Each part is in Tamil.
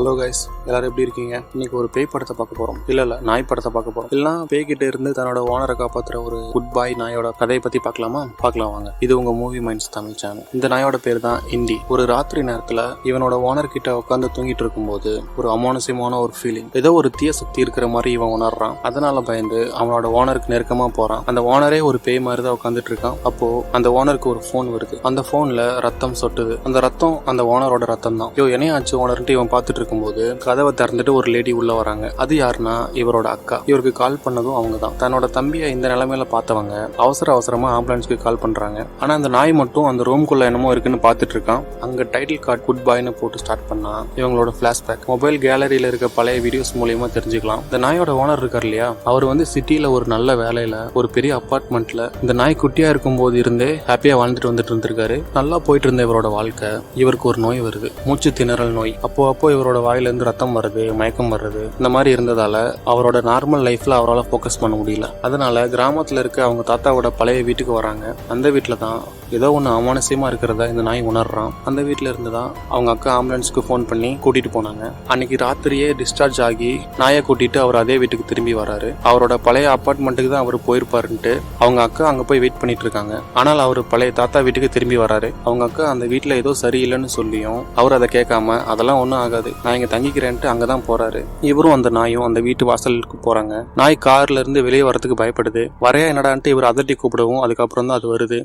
ஹலோ கைஸ், எல்லாரும் எப்படி இருக்கீங்க? இன்னைக்கு ஒரு பேய் படத்தை பார்க்க போறோம். இல்ல நாய் படத்தை பார்க்க போறோம். இல்ல பேய்கிட்ட இருந்து தன்னோட ஓனரை காப்பாத்துற ஒரு குட் பாய் நாயோட கதையை பத்தி பார்க்கலாமா? பார்க்கலாம் வாங்க. இது உங்க மூவி மைண்ட்ஸ் தமிழ் சேனல். இந்த நாயோட பேர் தான் இண்டி. ஒரு ராத்திரி நேரத்துல இவனோட ஓனர் கிட்ட உட்காந்து தூங்கிட்டு இருக்கும்போது ஒரு அமானுஷ்யமான ஒரு ஃபீலிங், ஏதோ ஒரு தீய சக்தி இருக்கிற மாதிரி இவன் உணர்றான். அதனால பயந்து அவனோட ஓனருக்கு நெருக்கமா போறான். அந்த ஓனரே ஒரு பேய் மாதிரி தான் உட்காந்துட்டு இருக்கான். அப்போ அந்த ஓனருக்கு ஒரு போன் வருது. அந்த போன்ல ரத்தம் சொட்டுது. அந்த ரத்தம் அந்த ஓனரோட ரத்தம் தான். என்னையாச்சு ஓனர்ன்ட்டு இவன் பார்த்துட்டு இருக்கும்போது கதவை திறந்துட்டு ஒரு லேடி உள்ள வராங்க. அது யாருன்னா இவரோட அக்கா. இவருக்கு கால் பண்ணதும் அவங்க தான். தன்னோட தம்பியை இந்த நிலைமையில பார்த்தவங்க அவசரமா ஆம்புலன்ஸ்க்கு கால் பண்றாங்க. ஆனா அந்த நாய் மட்டும் அந்த ரூம்குள்ள என்னமோ இருக்குன்னு பார்த்துட்டு இருக்கான். அங்க டைட்டில் கார்டு குட் பாய்னு போட்டு ஸ்டார்ட் பண்ணா இவங்களோட பிளாஷ்பேக் மொபைல் கேலரியில இருக்க பழைய வீடியோஸ் மூலியமா தெரிஞ்சுக்கலாம். இந்த நாயோட ஓனர் இருக்கார் இல்லையா, அவர் வந்து சிட்டில ஒரு நல்ல வேலையில ஒரு பெரிய அபார்ட்மெண்ட்ல இந்த நாய் குட்டியா இருக்கும் போது இருந்தே ஹாப்பியா வாழ்ந்துட்டு வந்துட்டு இருந்திருக்காரு. நல்லா போயிட்டு இருந்த இவரோட வாழ்க்கை இவருக்கு ஒரு நோய் வருது, மூச்சு திணறல் நோய். அப்போ இவரோட வாயிலிருந்து ரத்தம் வருது, மயக்கம் வருது. இந்த மாதிரி இருந்ததால அவரோட நார்மல் லைஃப்ல அவரால் ஃபோக்கஸ் பண்ண முடியல. அதனால கிராமத்துல இருக்க அவங்க தாத்தாவோட பழைய வீட்டுக்கு வராங்க. அந்த வீட்டுல தான் ஏதோ ஒன்று அமானுஷ்யமா இருக்கிறதா இந்த நாய் உணர்றான். அந்த வீட்டுல இருந்துதான் அவங்க அக்கா ஆம்புலன்ஸ்க்கு ஃபோன் பண்ணி கூட்டிட்டு போனாங்க. அன்னைக்கு ராத்திரியே டிஸ்சார்ஜ் ஆகி நாயை கூட்டிட்டு அவர் அதே வீட்டுக்கு திரும்பி வராரு. அவரோட பழைய அபார்ட்மெண்ட்டுக்கு தான் அவர் போயிருப்பாருன்ட்டு அவங்க அக்கா அங்க போய் வெயிட் பண்ணிட்டு இருக்காங்க. ஆனால் அவர் பழைய தாத்தா வீட்டுக்கு திரும்பி வராரு. அவங்க அக்கா அந்த வீட்டுல ஏதோ சரியில்லைன்னு சொல்லியும் அவர் அதை கேட்காம அதெல்லாம் ஒன்றும் ஆகாது, நான் இங்க தங்கிக்கிறேன்ட்டு அங்கதான் போறாரு. இவரும் அந்த நாயும் அந்த வீட்டு வாசலுக்கு போறாங்க. நாய் கார்ல இருந்து வெளியே வரதுக்கு பயப்படுது. வரையா என்னடான்ட்டு இவர் அதட்டி கூப்பிடவும் அதுக்கப்புறம் தான் அது வருது.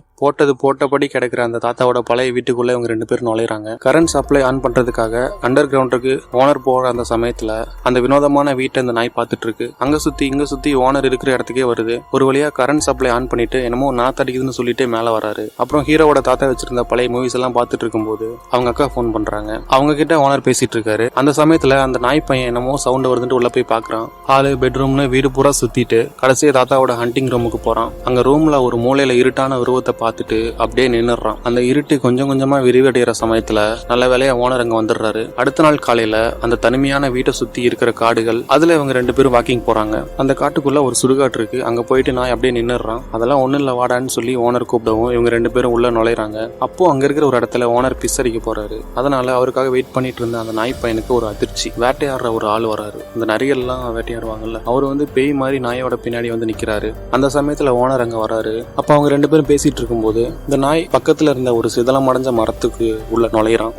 போட்டபடி கிடைக்கிற அந்த தாத்தாவோட பழைய வீட்டுக்குள்ள இவங்க 2 பேரும் நுழைறாங்க. கரண்ட் சப்ளை ஆன் பண்றதுக்காக அண்டர் கிரவுண்டுக்கு ஓனர் போற அந்த சமயத்துல அந்த வினோதமான வீட்டை இந்த நாய் பார்த்துட்டு இருக்கு. அங்க சுத்தி ஓனர் இருக்கிற இடத்துக்கே வருது. ஒரு வழியா கரண்ட் சப்ளை ஆன் பண்ணிட்டு என்னமோ நாத்தடிக்குதுன்னு சொல்லிட்டு மேல வராரு. அப்புறம் ஹீரோவோட தாத்தா வச்சிருந்த பழைய மூவிஸ் எல்லாம் பார்த்துட்டு இருக்கும்போது அவங்க அக்கா போன் பண்றாங்க. அவங்க கிட்ட ஓனர் பேசிட்டு இருக்காரு. அந்த சமயத்துல அந்த நாய் பையன் என்னமோ சவுண்ட் வருதுன்னு உள்ள போய் பாக்குறான். ஹாலு பெட்ரூம்னு வீடு பூரா சுத்திட்டு கடைசியா தாத்தாவோட ஹண்டிங் ரூமுக்கு போறான். அங்க ரூம்ல ஒரு மூலையில இருட்டான உருவத்தை பார்த்துட்டு அப்படியே நின்னுறான். அந்த இருட்டு கொஞ்சம் கொஞ்சமா விரிவடைகிற சமயத்துல நல்ல வேலையா ஓனர் அங்க வந்துடுறாரு. அடுத்த நாள் காலையில அந்த தனிமையான வீட்டை சுத்தி இருக்கிற காடுகள், அதுல இவங்க 2 பேரும் வாக்கிங் போறாங்க. அந்த காட்டுக்குள்ள ஒரு சுடுகாட்டு இருக்கு. அங்க போயிட்டு நாய் அப்படியே நின்னுறான். அதெல்லாம் ஒண்ணு இல்ல வாடான்னு சொல்லி ஓனர் கூப்பிடவும் இவங்க 2 பேரும் உள்ள நுழைறாங்க. அப்போ அங்க இருக்கிற ஒரு இடத்துல ஓனர் பிசரிக்க போறாரு. அதனால அவருக்காக வெயிட் பண்ணிட்டு இருந்த அந்த நாய் பையனுக்கு ஒரு அதிர்ச்சி. வேட்டையாடுற ஒரு ஆள் வராரு. இந்த நரிகள் எல்லாம் வேட்டையாடுவாங்கல்ல, அவர் வந்து பேய் மாதிரி நாயோட பின்னாடி வந்து நிக்கிறாரு. அந்த சமயத்துல ஓனர் அங்க வராரு. அப்ப அவங்க 2 பேரும் பேசிட்டு இருக்கும்போது இந்த நாய் பக்கத்துல இருந்த ஒரு சிதலம் அடைஞ்ச மரத்துக்கு உள்ள நுழையிறான்.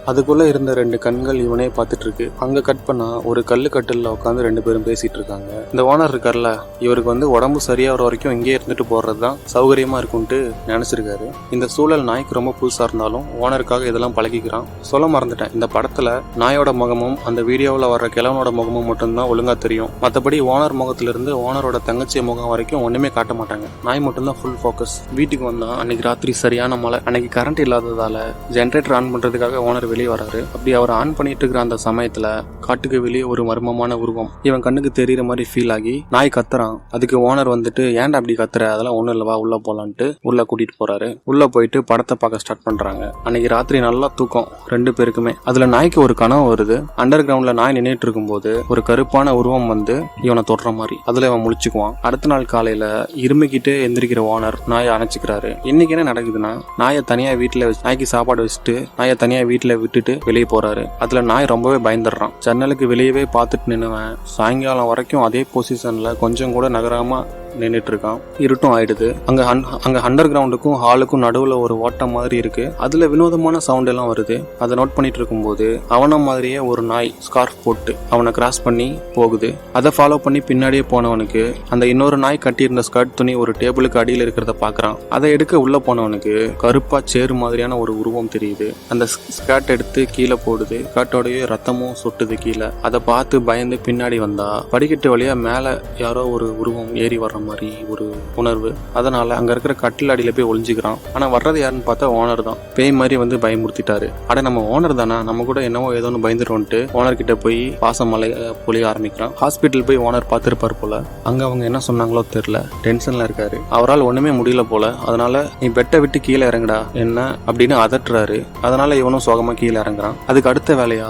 அதுக்குள்ள இருந்த 2 கண்கள் இவனே பார்த்துட்டு இருக்கு. அங்க கட் பண்ணா ஒரு கல்லுக்கட்டில உட்காந்து 2 பேரும் பேசிட்டு இருக்காங்க. இந்த ஓனர் இருக்கார்ல, இவருக்கு வந்து உடம்பு சரியாகிற வரைக்கும் இங்கே இருந்துட்டு போறதுதான் சௌகரியமா இருக்கும்ட்டு நினைச்சிருக்காரு. இந்த சூழல் நாய்க்கு ரொம்ப புதுசா இருந்தாலும் ஓனருக்காக இதெல்லாம் பழகிக்கிறான். சொல்ல மறந்துட்டேன், இந்த படத்துல நாயோட முகமும் அந்த வீடியோவில் வர்ற கிழவனோட முகமும் மட்டும்தான் ஒழுங்கா தெரியும். மற்றபடி ஓனர் முகத்துல இருந்து ஓனரோட தங்கச்சி முகம் வரைக்கும் ஒண்ணுமே காட்ட மாட்டாங்க. நாய் மட்டும்தான் ஃபுல் ஃபோக்கஸ். வீட்டுக்கு வந்தா அன்னைக்கு ராத்திரி சரியான மழை. அன்னைக்கு கரண்ட் இல்லாததால ஜென்ரேட்டர் ஆன் பண்றதுக்காக ஓனர் வெளியே வராரு. அப்படி அவர் ஆன் பண்ணிட்டு இருக்கிற அந்த சமயத்துல காட்டுக்கு வெளியே ஒரு மர்மமான உருவம் இவன் கண்ணுக்கு தெரியற மாதிரி ஃபீல் ஆகி நாய் கத்துறான். அதுக்கு ஓனர் வந்துட்டு ஏன்டா அப்படி கத்துற, அதெல்லாம் ஒண்ணும் இல்லவா, உள்ள போலான்ட்டு உள்ள கூட்டிட்டு போறாரு. உள்ள போயிட்டு படத்தை பார்க்க ஸ்டார்ட் பண்றாங்க. அன்னைக்கு ராத்திரி நல்லா தூக்கம் 2 பேருக்குமே. அதுல நாய்க்கு ஒரு கனவு வருது. அண்டர் கிரவுண்ட்ல நாய் நின்னுட்டு இருக்கும் போது ஒரு கருப்பான உருவம் வந்து இவனை தொடுற மாதிரி. அதுல இவன் முழிச்சுக்குவான். அடுத்த நாள் காலையில இருமிக்கிட்டே எந்திரிக்கிற ஓனர் நாயை அணைச்சிக்கிறாரு. இன்னைக்கு என்ன நடக்குதுன்னா, நாயை தனியா வீட்டுல நாய்க்கு சாப்பாடு வச்சுட்டு நாயை தனியா வீட்டுல விட்டுட்டு வெளியே போறாரு. அதுல நாய் ரொம்பவே பயந்துடுறான். ஜன்னலுக்கு வெளியவே பார்த்துட்டு நின்னுவன் சாயங்காலம் வரைக்கும் அதே பொசிஷன்ல கொஞ்சம் கூட நகராம நின்றுட்டு இருக்கான். இருட்டும் ஆயிடுது. அங்க அண்டர் கிரவுண்டுக்கும் ஹாலுக்கும் நடுவுல ஒரு ஓட்டம் மாதிரி இருக்கு. அதுல வினோதமான சவுண்ட் எல்லாம் வருது. அதை நோட் பண்ணிட்டு இருக்கும் போது அவன மாதிரியே ஒரு நாய் ஸ்கார்ஃப் போட்டு அவனை கிராஸ் பண்ணி போகுது. அதை ஃபாலோ பண்ணி பின்னாடியே போனவனுக்கு அந்த இன்னொரு நாய் கட்டியிருந்த ஸ்கர்ட் துணி ஒரு டேபிளுக்கு அடியில் இருக்கிறத பாக்குறான். அதை எடுக்க உள்ள போனவனுக்கு கருப்பா சேரு மாதிரியான ஒரு உருவம் தெரியுது. அந்த ஸ்கர்ட் எடுத்து கீழே போடுது. ஸ்கர்ட்டோடய ரத்தமும் சொட்டுது கீழே. அதை பார்த்து பயந்து பின்னாடி வந்தா படிக்கட்டு வழியா மேல யாரோ ஒரு உருவம் ஏறி வர்ற மாதிரி ஒரு உணர்வு. அதனால அங்க இருக்கிற கட்டில் அடியில போய் ஒளிஞ்சுக்கிறான். ஆனா வர்றது யாருன்னு பார்த்தா ஓனர் தான். பேய் மாதிரி வந்து பயமுறுத்திட்டாரு. அட நம்ம ஓனர் தானே, நம்ம கூட என்னவோ ஏதோன்னு பயந்துருவோன்ட்டு ஓனர் கிட்ட போய் பாசமலை பொழிய ஆரம்பிக்கிறான். ஹாஸ்பிட்டல் போய் ஓனர் பார்த்திருப்பார் போல. அங்க அவங்க என்ன சொன்னாங்களோ தெரியல, டென்ஷன்ல இருக்காரு. அவரால் ஒண்ணுமே முடியல போல. அதனால நீ பெட்டை விட்டு கீழே இறங்குடா என்ன அப்படின்னு அதட்டுறாரு. அதனால இவனும் சோகமா கீழே இறங்குறான். அதுக்கு அடுத்த வேலையா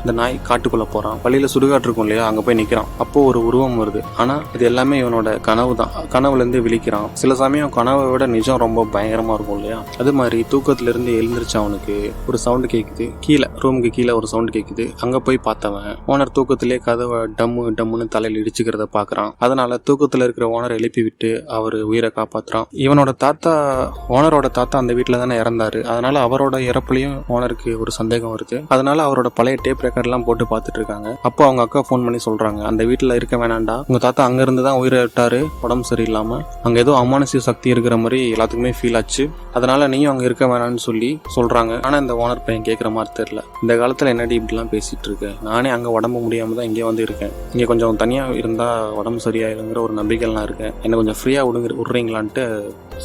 இந்த நாய் காட்டுக்குள்ள போறான். வழியில சுடுகாட்டு இருக்கும் இல்லையா, அங்க போய் நிக்கிறான். அப்போ ஒரு உருவம் வருது. ஆனா இது எல்லாமே இவனோட கனவு தான். கனவுல இருந்து விழிக்கிறான். சில சமயம் கனவை விட நிஜம் ரொம்ப பயங்கரமா இருக்கும் இல்லையா? அது மாதிரி தூக்கத்துல இருந்து எழுந்திருச்சு அவனுக்கு ஒரு சவுண்ட் கேக்குது. கீழே ரூமுக்கு கீழே ஒரு சவுண்ட் கேக்குது. அங்க போய் பார்த்தவன் ஓனர் தூக்கத்திலே கதவை டம்மு டம்முன்னு தலையில் இடிச்சுக்கிறத பாக்குறான். அதனால தூக்கத்துல இருக்கிற ஓனர் எழுப்பி விட்டு அவரு உயிரை காப்பாத்துறான். இவனோட தாத்தா, ஓனரோட தாத்தா அந்த வீட்டுல தானே இறந்தாரு. அதனால அவரோட இறப்புலையும் ஓனருக்கு ஒரு சந்தேகம் வருது. அதனால அவரோட பழைய டேப் ரெக்கார்ட் எல்லாம் போட்டு பார்த்துட்டு இருக்காங்க. அப்போ அவங்க அக்கா போன் பண்ணி சொல்றாங்க, அந்த வீட்டுல இருக்க வேணாண்டா, உங்க தாத்தா அங்க இருந்து தான் உயிரை விட்டாரு, உடம்பு சரியில்லாம. அங்க ஏதோ அமானுஷ்ய சக்தி இருக்கிற மாதிரி எல்லாத்துக்குமே ஃபீல் ஆச்சு. அதனால நீயும் அங்க இருக்க வேணான்னு சொல்லி சொல்றாங்க. ஆனா இந்த ஓனர் பையன் கேட்கற மாதிரி தெரியல. இந்த காலத்துல என்னடி இப்படி எல்லாம் பேசிட்டு இருக்க? நானே அங்க உடம்பு முடியாம தான் இங்கே வந்து இருக்கேன். இங்க கொஞ்சம் தனியா இருந்தா உடம்பு சரியாயிருங்கிற ஒரு நம்பிக்கைலாம் இருக்கேன். என்ன கொஞ்சம் ஃப்ரீயா விடுறீங்களான்ட்டு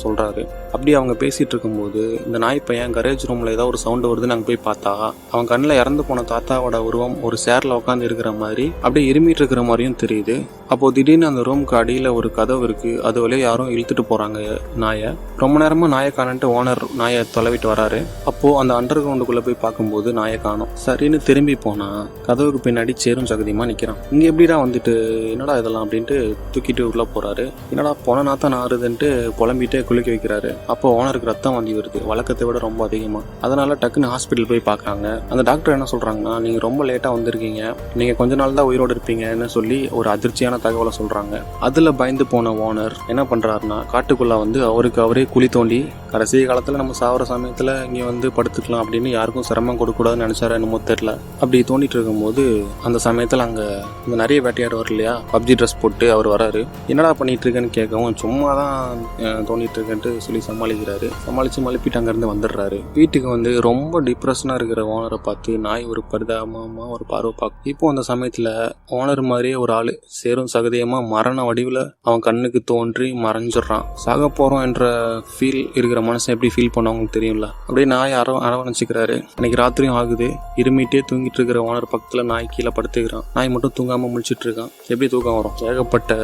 சொல்றாரு. அப்படி அவங்க பேசிட்டு இருக்கும்போது இந்த நாய் பையன் கரேஜ் ரூம்ல ஏதோ ஒரு சவுண்ட் வருதுன்னு அங்க போய் பார்த்தா அவன் கண்ணில் இறந்து போன தாத்தாவோட உருவம் ஒரு சேர்ல உட்காந்து இருக்கிற மாதிரி அப்படியே இருமிட்டு இருக்கிற மாதிரியும் தெரியுது. அப்போ திடீர்னு அந்த ரூமுக்கு அடியில ஒரு கதவு இருக்கு. அது வழியா யாரும் இழுத்துட்டு போறாங்க நாயை. ரொம்ப நேரமா நாயை காணன்ட்டு ஓனர் நாயை தொலைவிட்டு வராரு. அப்போ அந்த அண்டர் கிரவுண்டுக்குள்ள போய் பார்க்கும்போது நாயை காணும். சரின்னு திரும்பி போனா கதவுக்கு பின்னாடி சேரும் சகதியமா நிக்கிறான். இங்க எப்படிடா வந்துட்டு என்னடா இதெல்லாம் அப்படின்ட்டு தூக்கிட்டு உள்ள போறாரு. என்னடா போன நாத்தான் ஆறுதுன்ட்டு புலம்பிட்டு குளிக்க வைக்கிறாரு. அப்போ ஓனருக்கு ரத்தம் வாந்தி வருது, வழக்கத்தை விட ரொம்ப அதிகமா. அதனால டக்குன்னு ஹாஸ்பிட்டல் போய் பாக்குறாங்க. அந்த டாக்டர் என்ன சொல்றாங்கன்னா, நீங்க ரொம்ப லேட்டா வந்திருக்கீங்க, நீங்க கொஞ்ச நாள் தான் உயிரோடு இருப்பீங்கன்னு சொல்லி ஒரு அதிர்ச்சியான தகவலை சொல்றாங்க. அதுல பயந்து போன ஓனர் என்ன பண்றாருன்னா, காட்டுக்குள்ள வந்து அவருக்கு அவரே குழி தோண்டி கடைசி காலத்துல நம்ம சாவர சமயத்துல இங்க வந்து படுத்துக்கலாம் அப்படின்னு யாருக்கும் சிரமம் கொடுக்க கூடாதுன்னு நினைச்சாரு என்னமோ தெரியல. அப்படி தோண்டிட்டு இருக்கும்போது அந்த சமயத்துல அங்க இந்த நிறைய வேட்டையாடுவார் இல்லையா, பப்ஜி ட்ரெஸ் போட்டு அவர் வராரு. என்னடா பண்ணிட்டு இருக்கேன்னு கேட்கவும் சும்மா தான் தோண்டிட்டு இருக்கேன்ட்டு சொல்லி சமாளிக்கிறாரு. சமாளிச்சு மழுப்பிட்டு அங்கிருந்து வந்துடுறாரு. வீட்டுக்கு வந்து ரொம்ப டிப்ரெஷனா இருக்கிற ஓனரை பார்த்து நாய் ஒரு பரிதாபமா ஒரு பார்வை பார்க்கும். இப்போ அந்த சமயத்துல ஓனர் மாதிரியே ஒரு ஆளு சேரும் சகதியமா மரண வடிவுல அவன் கண்ணுக்கு தோன்றி மறைஞ்சிடறான். சாக போறோம் என்ற ஃபீல் இருக்கிற மனுஷன் எப்படி ஃபீல் பண்ணவங்களுக்கு தெரியும்ல. அப்படியே நாய் அரவணைச்சுக்கிறாரு. அன்னைக்கு ராத்திரியும் ஆகுது. இருமிட்டே தூங்கிட்டு இருக்கிற ஓனர் பக்கத்துல நாய் கீழே படுத்துக்கிறான். நாய் மட்டும் தூங்காம முழிச்சிட்டு இருக்கான். எப்படி தூக்கம் வரும்? ஏகப்பட்ட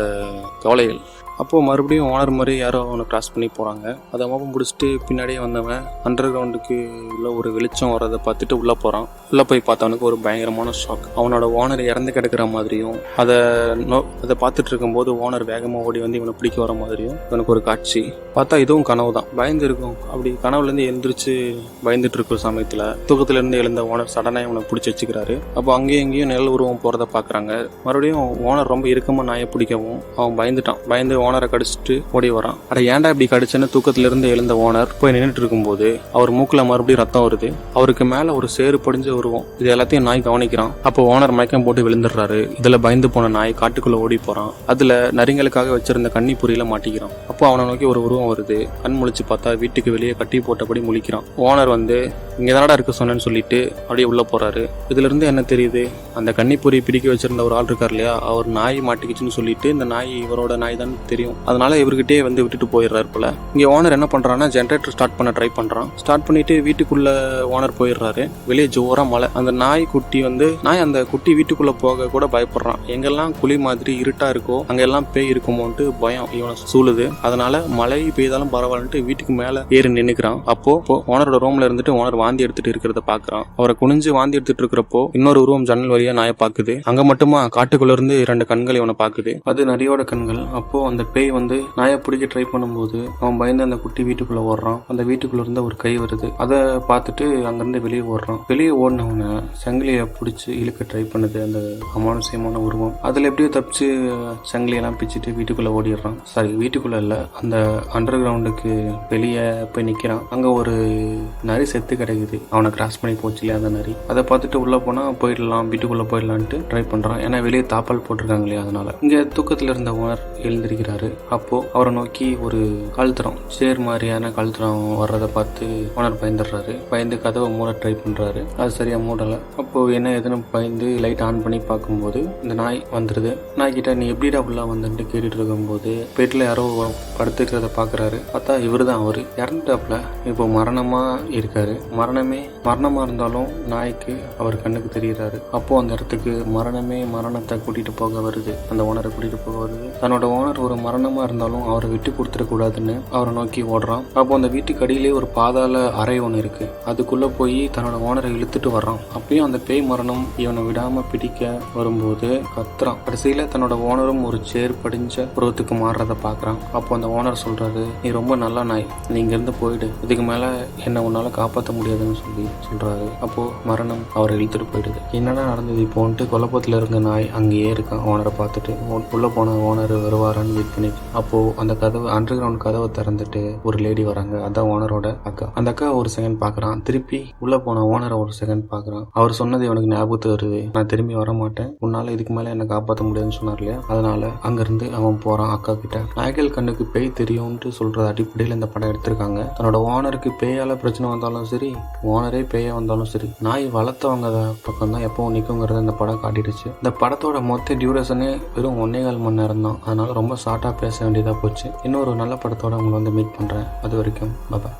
கவலைகள். அப்போது மறுபடியும் ஓனர் மாதிரி யாரோ அவனை கிராஸ் பண்ணி போகிறாங்க. அதை மோப்பம் பிடிச்சிட்டு பின்னாடியே வந்தவன் அண்டர் கிரவுண்டுக்கு உள்ள ஒரு வெளிச்சம் வரதை பார்த்துட்டு உள்ளே போகிறான். உள்ளே போய் பார்த்தவனுக்கு ஒரு பயங்கரமான ஷாக். அவனோட ஓனர் இறந்து கிடக்கிற மாதிரியும் அதை பார்த்துட்டு இருக்கும்போது ஓனர் வேகமாக ஓடி வந்து இவனை பிடிக்க வர மாதிரியும் இவனுக்கு ஒரு காட்சி. பார்த்தா இதுவும் கனவு தான். பயந்து இருக்கும். அப்படி கனவுலேருந்து எழுந்திரிச்சு பயந்துட்டு இருக்கிற சமயத்தில் தூக்கத்திலேருந்து எழுந்த ஓனர் சடனாக இவனை பிடிச்சி வச்சுக்கிறாரு. அப்போ அங்கேயும் இங்கேயும் நிழல் உருவம் போகிறத பார்க்குறாங்க. மறுபடியும் ஓனர் ரொம்ப இறுக்கமாக நாயை பிடிக்கவும் அவன் பயந்துட்டான். பயந்து ஓனரை கடிச்சிட்டு ஓடி வரான். அட ஏன்டா இப்படி கடிச்சேன்னு தூக்கத்துல இருந்து எழுந்த ஓனர் போய் நின்றுட்டு இருக்கும்போது அவர் மூக்குல மறுபடியும் ரத்தம் வருது. அவருக்கு மேல ஒரு சேறு படிஞ்ச உருவம். இது எல்லாத்தையும் நாய் கவனிக்கிறான். அப்போ ஓனர் மயக்கம் போட்டு விழுந்துடுறாரு. இதுல பயந்து போன நாய் காட்டுக்குள்ள ஓடி போறான். அதுல நரிங்களுக்காக வச்சிருந்த கண்ணி புரியில மாட்டிக்கிறான். அப்போ அவனை நோக்கி ஒரு உருவம் வருது. கண் முழிச்சு பார்த்தா வீட்டுக்கு வெளியே கட்டி போட்டபடி முழிக்கிறான். ஓனர் வந்து இங்க தானடா இருக்க சொன்னேன்னு சொல்லிட்டு அப்படியே உள்ள போறாரு. இதுல இருந்து என்ன தெரியுது, அந்த கன்னிப்பொறி பிடிக்க வச்சிருந்த ஒரு ஆள் இருக்கார் இல்லையா, அவர் நாய் மாட்டிக்கிச்சுன்னு சொல்லிட்டு இந்த நாய் இவரோட நாய் தான் தெரியும். அதனால இவர்கிட்டே வந்து விட்டுட்டு போயிடுறாரு போல. இங்க ஓனர் என்ன பண்றான்னா ஜெனரேட்டர் ஸ்டார்ட் பண்ண ட்ரை பண்றான். ஸ்டார்ட் பண்ணிட்டு வீட்டுக்குள்ள ஓனர் போயிடுறாரு. வெளியே ஜோரா மழை. அந்த நாய் குட்டி வந்து அந்த குட்டி வீட்டுக்குள்ள போக கூட பயப்படுறான். எங்கெல்லாம் குழி மாதிரி இருட்டா இருக்கோ அங்க எல்லாம் பேய் இருக்குமோன்ட்டு பயம் இவனை சூழுது. அதனால மழை பெய்தாலும் பரவாயில்லைன்ட்டு வீட்டுக்கு மேல ஏறி நின்னுக்கிறான். அப்போ ஓனரோட ரூம்ல இருந்துட்டு ஓனர் வாந்தி எடுத்துட்டு இருக்கிறத பாக்குறான். அவரை குனிஞ்சு வாந்தி எடுத்துட்டு இருக்கிறப்போ இன்னொரு உருவம் ஜன்னல் வழியா நாயை பாக்குது. அங்க மட்டுமா காட்டுக்குள்ள இருந்து 2 கண்கள் இவனை பாக்குது. அது நரியோட கண்கள். அப்போ அந்த பேய் வந்து நாயை பிடிக்க ட்ரை பண்ணும்போது அவன் பயந்து அந்த குட்டி வீட்டுக்குள்ள ஓடுறான். அந்த வீட்டுக்குள்ள இருந்த ஒரு கை வருது. அதை பார்த்துட்டு அங்கிருந்து வெளியே ஓடுறான். வெளியே ஓடினவனை சங்கிலியை பிடிச்சி இழுக்க ட்ரை பண்ணுது அந்த அமானுஷ்யமான உருவம். அதுல எப்படியோ தப்பிச்சு சங்கிலியெல்லாம் பிச்சுட்டு வீட்டுக்குள்ள ஓடிடுறான். சாரி, வீட்டுக்குள்ள இல்ல, அந்த அண்டர் கிரவுண்டுக்கு வெளியே போய் நிக்கிறான். அங்க ஒரு நரி செத்து கிடைக்குது. அவனை கிராஸ் பண்ணி போச்சு இல்லையா அந்த நரி. அதை பார்த்துட்டு உள்ள போனா போயிடலாம், வீட்டுக்குள்ள போயிடலான்ட்டு ட்ரை பண்றான். ஏன்னா வெளியே தாப்பால் போட்டிருக்காங்க இல்லையா, அதனால. இங்க தூக்கத்துல இருந்த ஓனர் எழுந்திருக்கிறாரு. அப்போ அவரை நோக்கி ஒரு கழுத்துறம், சேர் மாதிரியான கழுத்துறம் வர்றதை பார்த்து ஓனர் பயந்துடுறாரு. பயந்து கதவை மூட ட்ரை பண்றாரு. அது சரியா மூடல. அப்போ என்ன எதுன்னு பயந்து லைட் ஆன் பண்ணி பார்க்கும்போது இந்த நாய் வந்துருது. நாய் கிட்ட நீ எப்படிடா உள்ள வந்துட்டு கேட்டுட்டு இருக்கும்போது பெட்ல யாரோ படுத்துக்கிறத பாக்குறாரு. பார்த்தா இவரு தான் அவரு. இறந்துட்டாப்ல. இப்போ மரணமா இருக்காரு. மரணமா இருந்தாலும் நாய்க்கு அவர் கண்ணுக்கு தெரிகிறாரு. அப்போ அந்த இடத்துக்கு மரணமே மரணத்தை கூட்டிட்டு போக வருது. அந்த ஓனரை கூட்டிட்டு போக வருது. தன்னோட ஓனர் ஒரு மரணமா இருந்தாலும் அவரை விட்டு கொடுத்துடக்கூடாதுன்னு அவரை நோக்கி ஓடுறான். அப்போ அந்த வீட்டுக்கு அடியிலே ஒரு பாதாள அறை ஒன்று இருக்கு. அதுக்குள்ள போய் தன்னோட ஓனரை இழுத்துட்டு வர்றான். அப்பயும் அந்த பேய் மரணம் இவனை விடாம பிடிக்க வரும்போது கத்துறான். கடைசியில தன்னோட ஓனரும் ஒரு சேர் படிஞ்ச உருவத்துக்கு மாறுறத பாக்குறான். அப்போ அந்த ஓனர் சொல்றாரு, நீ ரொம்ப நல்ல நாய், நீ இங்க இருந்து போயிடு, இதுக்கு மேல என்ன உன்னால காப்பாற்ற முடியாதுன்னு சொல்லி சொல்றாரு. அப்போ மரணம் அவரை இழுத்துட்டு போயிடுது. என்னடா நடந்தது இப்போன்ட்டு குழப்பத்துல இருந்த நாய் அங்கேயே இருக்கான். ஓனரை பார்த்துட்டு உள்ள போன ஓனர் வருவாரான்னு வெயிட் பண்ணி. அப்போ அந்த கதவு அண்டர் கிரவுண்ட் கதவை திறந்துட்டு ஒரு லேடி வராங்க. அதான் ஓனரோட அக்கா. அந்த அக்கா ஒரு செகண்ட் பாக்குறான். திருப்பி உள்ள போன ஓனரை ஒரு செகண்ட் பாக்குறான். அவர் சொன்னது இவனுக்கு ஞாபகத்து வருது, நான் திரும்பி வர மாட்டேன், உன்னால இதுக்கு மேல என்ன காப்பாற்ற முடியாதுன்னு சொன்னார் இல்லையா. அதனால அங்கிருந்து அவன் போறான் அக்கா கிட்ட. நாய்கள் கண்ணுக்கு பேய் தெரியும்னு சொல்றது அடிப்படையில் இந்த படம் எடுத்திருக்காங்க. தன்னோட ஓனருக்கு பேயால பிரச்சனை வந்தாலும் சரி, ஓனரே பேய வந்தாலும் சரி, நாய் வளர்த்தவங்க பக்கம் தான் எப்பவும் நிற்குங்கிறத இந்த படம் காட்டிடுச்சு. இந்த படத்தோட மொத்த டியூரேஷனே வெறும் 1.25 மணி நேரம் தான். அதனால ரொம்ப ஷார்ட்டா பேச வேண்டியதா போச்சு. இன்னொரு நல்ல படத்தோட உங்களை மீட் பண்றேன். அது வரைக்கும் பாய்.